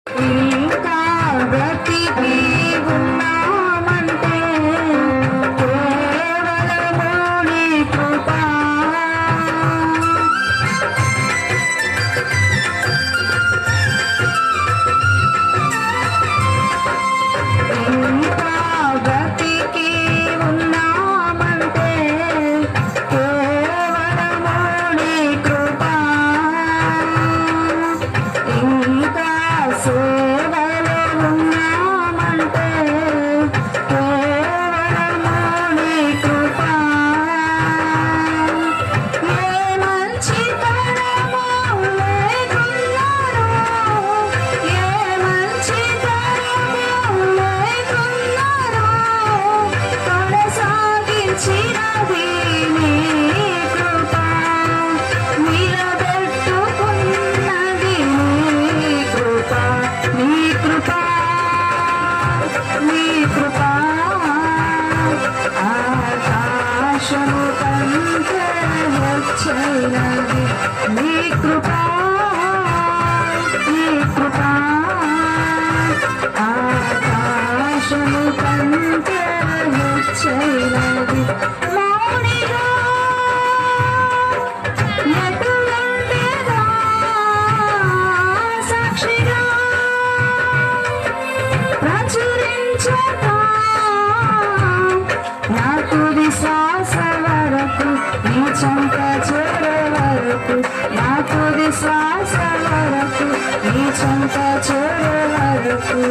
ఇంకా బ్రతికి ఉన్నామంటే కేవలము నీ కృప. ఇంకా బ్రతికి ఉన్నామంటే కేవలము నీ కృప. ఇంకా సేవలో ఉన్నామంటే కేవలము నీ కృప. ఏ మంచితనము లేకున్నాను, ఏ మంచితనము లేకున్నాను, కొనసాగించినది నీ కృప. నిలబెట్టుకున్నది నీ కృప, నీ కృప, నీ కృప. ఆకాశము కంటే హెచ్చైనది నీ కృప, నీ కృప. ఆకాశము కంటే హెచ్చైనది. మౌనిగా ఎటులంటేగా సాక్షిగా ప్రచురించగా నా తుది శ్వాస వరకు నీ చెంత చేరే వరకు, నా తుది శ్వాస వరకు నీ చెంత చేరే వరకు.